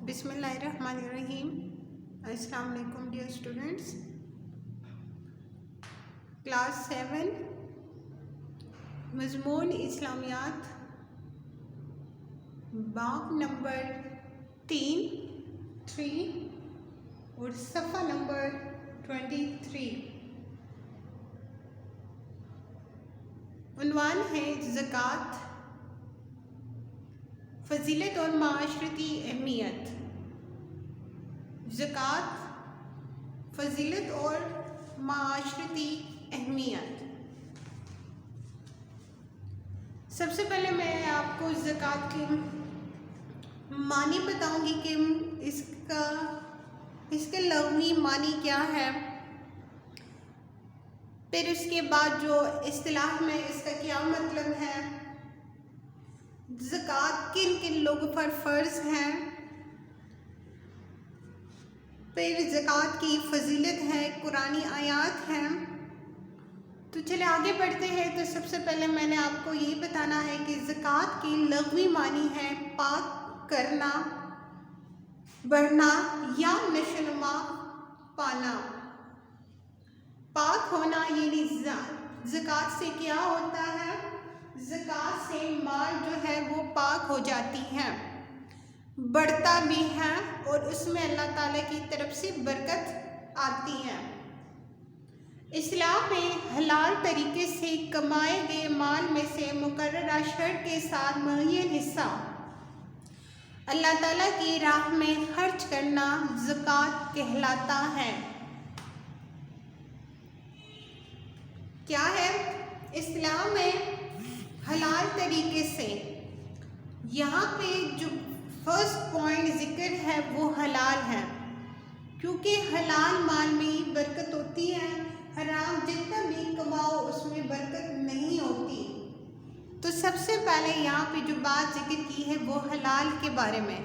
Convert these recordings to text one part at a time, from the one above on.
بسم اللہ الرحمن الرحیم۔ السلام علیکم ڈیئر اسٹوڈنٹس، کلاس 7 مضمون اسلامیات باب نمبر 3 اور صفحہ نمبر 23۔ عنوان ہے زکوٰۃ، فضیلت اور معاشرتی اہمیت۔ زکوٰۃ، فضیلت اور معاشرتی اہمیت۔ سب سے پہلے میں آپ کو زکوٰۃ کے معنی بتاؤں گی کہ اس کے لغوی معنی کیا ہے، پھر اس کے بعد جو اصطلاح میں اس کا کیا مطلب ہے، زکوٰۃ کن کن لوگوں پر فرض ہے، پھر زکوٰۃ کی فضیلت ہے، قرآنی آیات ہیں۔ تو چلے آگے بڑھتے ہیں۔ تو سب سے پہلے میں نے آپ کو یہی بتانا ہے کہ زکوٰۃ کی لغوی معنی ہے پاک کرنا، بڑھنا یا نشوونما پانا۔ پاک ہونا یعنی زکوٰۃ سے کیا ہوتا ہے، زکوٰۃ سے مال جو ہے وہ پاک ہو جاتی ہے، بڑھتا بھی ہے اور اس میں اللہ تعالیٰ کی طرف سے برکت آتی ہے۔ اسلام میں حلال طریقے سے کمائے گئے مال میں سے مقررہ شرط کے ساتھ معین حصہ اللہ تعالیٰ کی راہ میں خرچ کرنا زکوٰۃ کہلاتا ہے۔ کیا ہے؟ اسلام میں حلال طریقے سے، یہاں پہ جو فرسٹ پوائنٹ ذکر ہے وہ حلال ہے، کیونکہ حلال مال میں ہی برکت ہوتی ہے، حرام جتنا بھی کماؤ اس میں برکت نہیں ہوتی۔ تو سب سے پہلے یہاں پہ جو بات ذکر کی ہے وہ حلال کے بارے میں،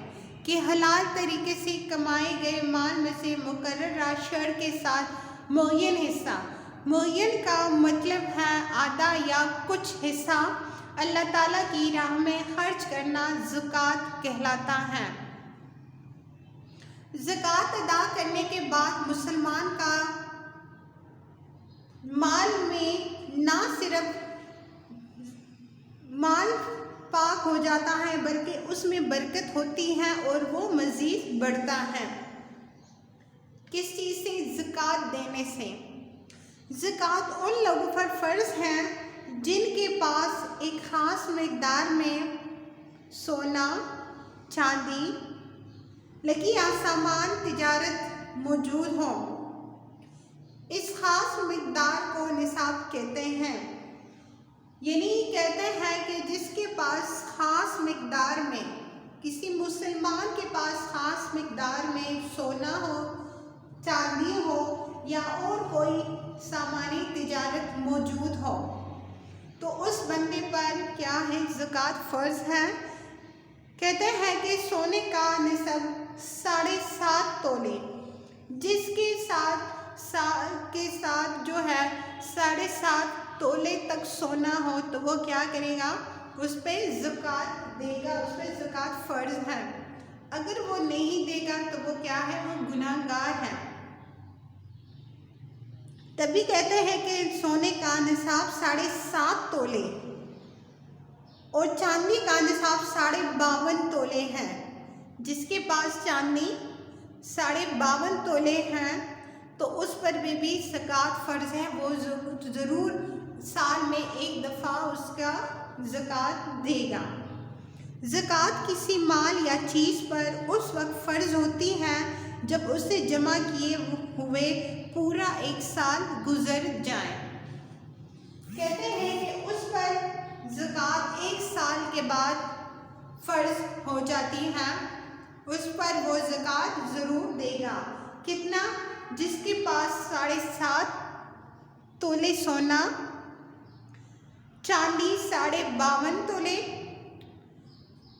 کہ حلال طریقے سے کمائے گئے مال میں سے مقررہ شرط کے ساتھ معین حصہ، معین کا مطلب ہے آدھا یا کچھ حصہ اللہ تعالیٰ کی راہ میں خرچ کرنا زکوٰۃ کہلاتا ہے۔ زکوٰۃ ادا کرنے کے بعد مسلمان کا مال میں نہ صرف مال پاک ہو جاتا ہے بلکہ اس میں برکت ہوتی ہے اور وہ مزید بڑھتا ہے۔ کس چیز سے؟ زکوٰۃ دینے سے۔ زکوٰۃ ان لوگوں پر فرض ہے جن کے پاس ایک خاص مقدار میں سونا، چاندی، لکیہ سامان تجارت موجود ہو۔ اس خاص مقدار کو نصاب کہتے ہیں، یعنی کہتے ہیں کہ جس کے پاس خاص مقدار میں، کسی مسلمان کے پاس خاص مقدار میں سونا ہو، چاندی ہو یا اور کوئی سامانی تجارت موجود ہو تو اس بندے پر کیا ہے؟ زکوٰۃ فرض ہے۔ کہتے ہیں کہ سونے کا نصاب 7.5 تولے، جس کے ساتھ جو ہے 7.5 تولے تک سونا ہو تو وہ کیا کرے گا؟ اس پہ زکوٰۃ دے گا، اس پہ زکوٰۃ فرض ہے۔ اگر وہ نہیں دے گا تو وہ کیا ہے؟ وہ گناہ گار ہے۔ تبھی کہتے ہیں کہ سونے کا نصاب 7.5 تولے اور چاندی کا نصاب 52.5 تولے ہے۔ جس کے پاس چاندی 52.5 تولے ہیں تو اس پر بھی زکوٰۃ فرض ہے، وہ ضرور سال میں ایک دفعہ اس کا زکوٰۃ دے گا۔ زکوٰۃ کسی مال یا چیز پر اس وقت فرض ہوتی ہے جب اسے جمع کیے ہوئے پورا 1 سال گزر جائے۔ کہتے ہیں کہ اس پر زکوٰۃ 1 سال کے بعد فرض ہو جاتی ہے، اس پر وہ زکوٰۃ ضرور دے گا۔ کتنا؟ جس کے پاس 7.5 تولے سونا، چاندی 52.5 تولے،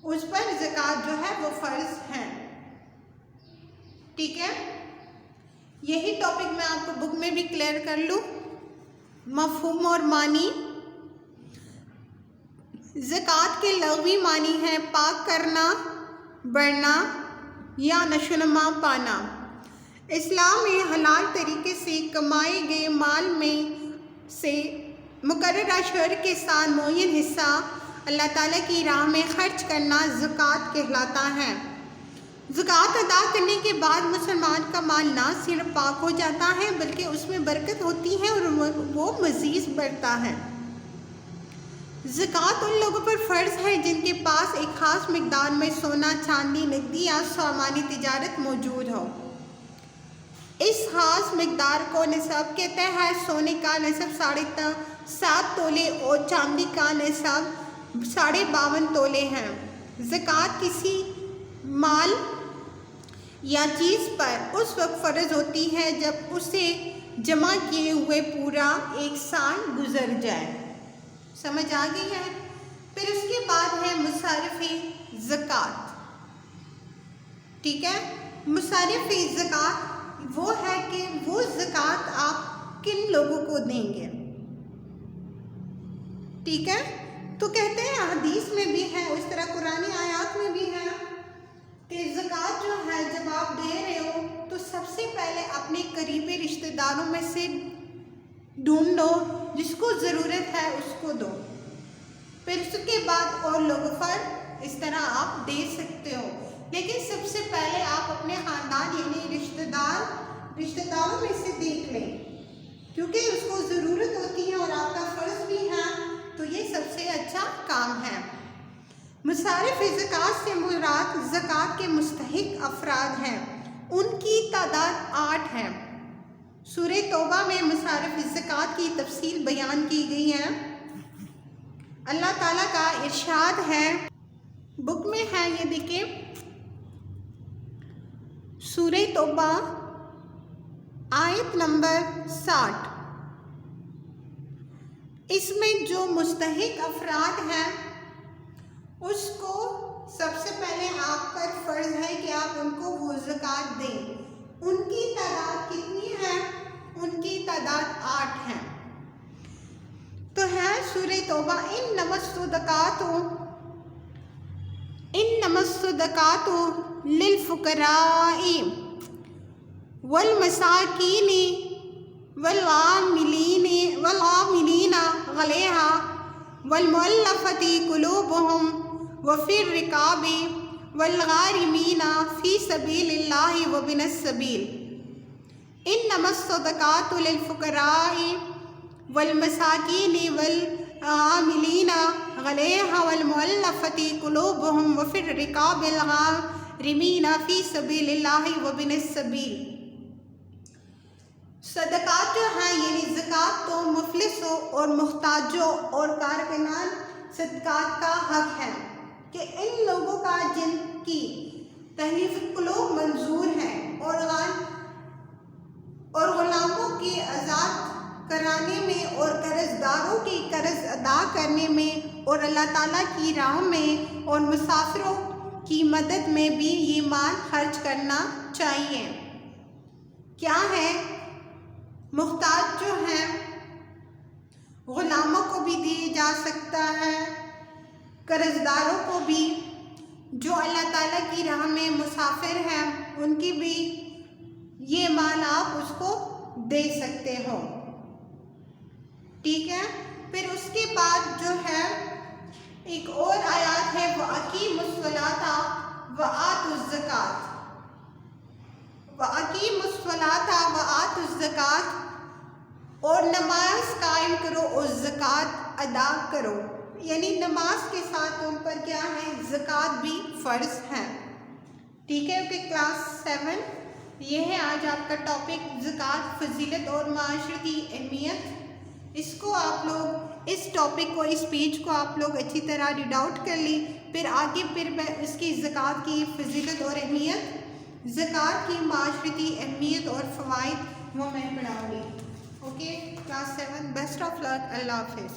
اس پر زکوٰۃ جو ہے وہ فرض ہے۔ ٹھیک ہے، یہی ٹاپک میں آپ کو بک میں بھی کلیئر کر لوں، مفہوم اور معنی۔ زکوٰۃ کے لغوی معنی ہے پاک کرنا، بڑھنا یا نشوونما پانا۔ اسلام میں حلال طریقے سے کمائے گئے مال میں سے مقررہ شرح کے ساتھ معین حصہ اللہ تعالیٰ کی راہ میں خرچ کرنا زکوٰۃ کہلاتا ہے۔ زکوٰۃ ادا کرنے کے بعد مسلمان کا مال نہ صرف پاک ہو جاتا ہے بلکہ اس میں برکت ہوتی ہے اور وہ مزید بڑھتا ہے۔ زکوٰۃ ان لوگوں پر فرض ہے جن کے پاس ایک خاص مقدار میں سونا، چاندی، نقدی یا سامانی تجارت موجود ہو۔ اس خاص مقدار کو نصاب کہتے ہیں۔ سونے کا نصاب 7.5 تولے اور چاندی کا نصاب 52.5 تولے ہے۔ زکوٰۃ کسی مال یا چیز پر اس وقت فرض ہوتی ہے جب اسے جمع کیے ہوئے پورا 1 سال گزر جائے۔ سمجھ آ گئی ہے؟ پھر اس کے بعد ہے مصارف زکوٰۃ۔ ٹھیک ہے، مصارف زکوٰۃ وہ ہے کہ وہ زکوٰۃ آپ کن لوگوں کو دیں گے۔ ٹھیک ہے، تو کہتے ہیں حدیث میں بھی ہے، اس طرح قرآنی آیات میں بھی ہے کہ زکوٰۃ جو ہے جب آپ دے رہے ہو تو سب سے پہلے اپنے قریبی رشتہ داروں میں سے ڈھونڈو، جس کو ضرورت ہے اس کو دو، پھر اس کے بعد اور لوگوں پر اس طرح آپ دے سکتے ہو، لیکن سب سے پہلے آپ اپنے خاندان یعنی رشتہ داروں میں سے دیکھ لیں، کیونکہ اس کو ضرورت ہوتی ہے اور آپ کا فرض بھی ہے، تو یہ سب سے اچھا کام ہے۔ مصارف زکوٰۃ سے مراد زکوٰۃ کے مستحق افراد ہیں، ان کی تعداد 8 ہے۔ سورہ توبہ میں مصارف زکوٰۃ کی تفصیل بیان کی گئی ہے۔ اللہ تعالیٰ کا ارشاد ہے، بک میں ہے، یہ دیکھیں، سورہ توبہ آیت نمبر 60۔ اس میں جو مستحق افراد ہیں اس کو سب سے پہلے آپ پر فرض ہے کہ آپ ان کو وہ زکوٰۃ دیں۔ ان کی تعداد کتنی ہے؟ ان کی تعداد 8 ہے۔ تو ہے سورہ توبہ، انما الصدقات للفقراء والمساکین والعاملین علیہا والمؤلفۃ قلوبہم وفی الرقاب والغارمین فی سبیل اللہ وابن السبیل۔ انما الصدقات للفقراء والمساکین والعاملین علیہا والمؤلفۃ قلوبہم وفی الرقاب والغارمین فی سبیل اللہ وابن السبیل۔ صدقات جو ہیں یعنی زکوٰۃ تو مفلسوں اور محتاجوں اور کارکنان صدقات کا حق ہے کہ ان لوگوں کا جن کی تحلیف قلوب منظور ہے اور غلاموں کے آزاد کرانے میں اور قرض داروں کی قرض ادا کرنے میں اور اللہ تعالیٰ کی راہ میں اور مسافروں کی مدد میں بھی یہ مال خرچ کرنا چاہیے۔ کیا ہے؟ محتاج جو ہیں غلاموں کو بھی دیا جا سکتا ہے، قرض داروں کو بھی، جو اللہ تعالیٰ کی راہ میں مسافر ہیں ان کی بھی یہ مال آپ اس کو دے سکتے ہو۔ ٹھیک ہے، پھر اس کے بعد جو ہے ایک اور آیات ہے، وَأَقِیمُوا الصَّلَاةَ وَآتُوا الزَّکَاةَ، وَأَقِیمُوا الصَّلَاةَ وَآتُوا الزَّکَاةَ، اور نماز قائم کرو اور زکوٰۃ ادا کرو، یعنی نماز کے ساتھ ان پر کیا ہے؟ زکوٰۃ بھی فرض ہے۔ ٹھیک ہے، اوکے، کلاس 7 یہ ہے آج آپ کا ٹاپک، زکوٰۃ، فضیلت اور معاشرتی اہمیت۔ اس کو آپ لوگ اس ٹاپک کو، اس پیج کو آپ لوگ اچھی طرح ریڈ آؤٹ کر لیں، پھر آگے پھر میں اس کی زکوٰۃ کی فضیلت اور اہمیت، زکوٰۃ کی معاشرتی اہمیت اور فوائد وہ میں پڑھاؤں گی۔ اوکے، کلاس 7، بیسٹ آف لک، اللہ حافظ۔